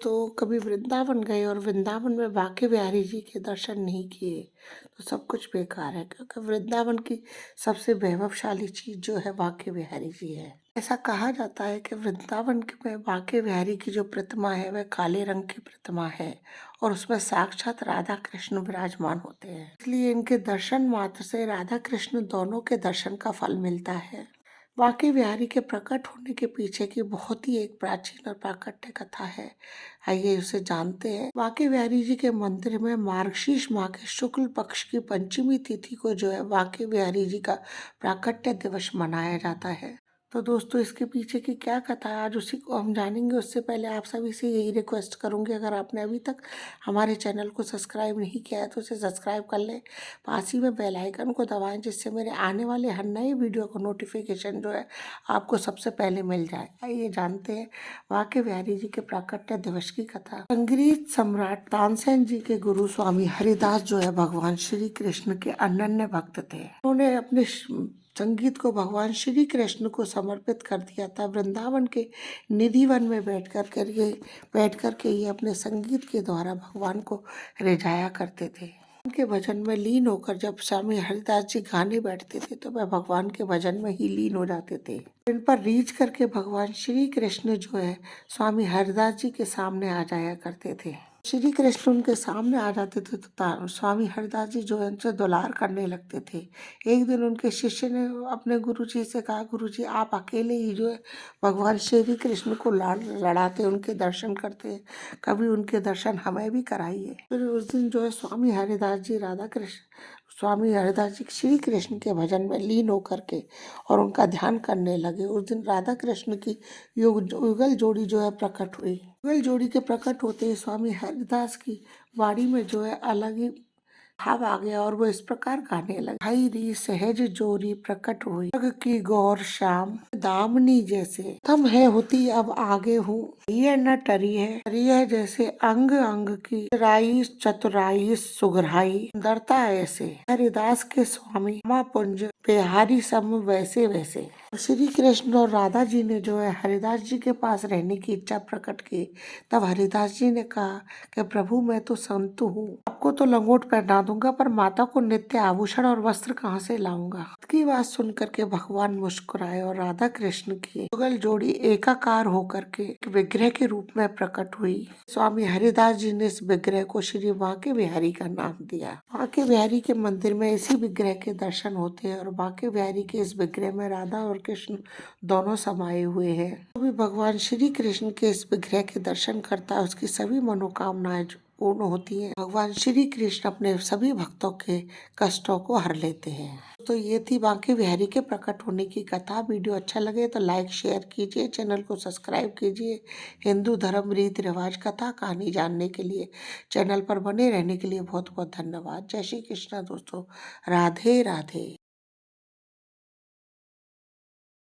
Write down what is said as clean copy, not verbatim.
दोस्तों कभी वृंदावन गए और वृंदावन में बांके बिहारी जी के दर्शन नहीं किए तो सब कुछ बेकार है, क्योंकि वृंदावन की सबसे वैभवशाली चीज जो है बांके बिहारी जी है। ऐसा कहा जाता है कि वृंदावन में बांके बिहारी की जो प्रतिमा है वह काले रंग की प्रतिमा है और उसमें साक्षात राधा कृष्ण विराजमान होते हैं, इसलिए इनके दर्शन मात्र से राधा कृष्ण दोनों के दर्शन का फल मिलता है। बांके बिहारी के प्रकट होने के पीछे की बहुत ही एक प्राचीन और प्राकट्य कथा है, आइए उसे जानते हैं। बांके बिहारी जी के मंदिर में मार्गशीर्ष माह के शुक्ल पक्ष की पंचमी तिथि को जो है बांके बिहारी जी का प्राकट्य दिवस मनाया जाता है। तो दोस्तों इसके पीछे की क्या कथा है आज उसी को हम जानेंगे। उससे पहले आप सभी से यही रिक्वेस्ट करूंगी, अगर आपने अभी तक हमारे चैनल को सब्सक्राइब नहीं किया है तो उसे सब्सक्राइब कर लें, पास ही में बेल आइकन को दबाएं जिससे मेरे आने वाले हर नए वीडियो का नोटिफिकेशन जो है आपको सबसे पहले मिल जाए। आइए जानते हैं बांके बिहारी जी के प्राकट्य दिवस की कथा। संगीत सम्राट तानसेन जी के गुरु स्वामी हरिदास जो है भगवान श्री कृष्ण के अनन्य भक्त थे। उन्होंने अपने संगीत को भगवान श्री कृष्ण को समर्पित कर दिया था। वृंदावन के निधि वन में बैठ कर के ये अपने संगीत के द्वारा भगवान को रिझाया करते थे। उनके भजन में लीन होकर जब स्वामी हरिदास जी गाने बैठते थे तो वह भगवान के भजन में ही लीन हो जाते थे। इन पर रीझ करके भगवान श्री कृष्ण जो है स्वामी हरिदास जी के सामने आ जाया करते थे। श्री कृष्ण उनके सामने आ जाते थे तो स्वामी हरिदास जी जो है उनसे दुलार करने लगते थे। एक दिन उनके शिष्य ने अपने गुरु जी से कहा, गुरु जी आप अकेले ही जो है भगवान श्री कृष्ण को लड़ाते, उनके दर्शन करते, कभी उनके दर्शन हमें भी कराइए। फिर उस दिन जो है स्वामी हरिदास जी श्री कृष्ण के भजन में लीन होकर के और उनका ध्यान करने लगे। उस दिन राधा कृष्ण की युगल जोड़ी जो है प्रकट हुई। युगल जोड़ी के प्रकट होते ही स्वामी हरिदास की वाणी में जो है अलग ही भाव आ गया और वो इस प्रकार गाने लगे। भाई री सहज जोरी प्रकट हुई, जग की गौर श्याम दामनी जैसे, थम है होती अब आगे हूँ, ये न टरी है जैसे अंग अंग की, चतुराई चतुराई सुगराई, सुंदरता ऐसे, हरिदास के स्वामी महापुंज बिहारी सम वैसे वैसे। श्री कृष्ण और राधा जी ने जो है हरिदास जी के पास रहने की इच्छा प्रकट की। तब हरिदास जी ने कहा कि प्रभु मैं तो संत हूँ, आपको तो लंगोट पहना दूंगा पर माता को नित्य आभूषण और वस्त्र कहाँ से लाऊंगा। की बात सुन करके भगवान मुस्कुराए और राधा कृष्ण की युगल जोड़ी एकाकार होकर के एक विग्रह के रूप में प्रकट हुई। स्वामी हरिदास जी ने इस विग्रह को श्री बांके बिहारी का नाम दिया। बांके बिहारी के मंदिर में इसी विग्रह के दर्शन होते हैं और बांके बिहारी के इस विग्रह में राधा और कृष्ण दोनों समाये हुए हैं। तो भी भगवान श्री कृष्ण के इस विग्रह के दर्शन करता है उसकी सभी मनोकामनाएं पूर्ण होती हैं। भगवान श्री कृष्ण अपने सभी भक्तों के कष्टों को हर लेते हैं। तो ये थी बांके बिहारी के प्रकट होने की कथा। वीडियो अच्छा लगे तो लाइक शेयर कीजिए, चैनल को सब्सक्राइब कीजिए। हिंदू धर्म रीति रिवाज कथा कहानी जानने के लिए चैनल पर बने रहने के लिए बहुत बहुत धन्यवाद। जय श्री कृष्णा दोस्तों, राधे राधे।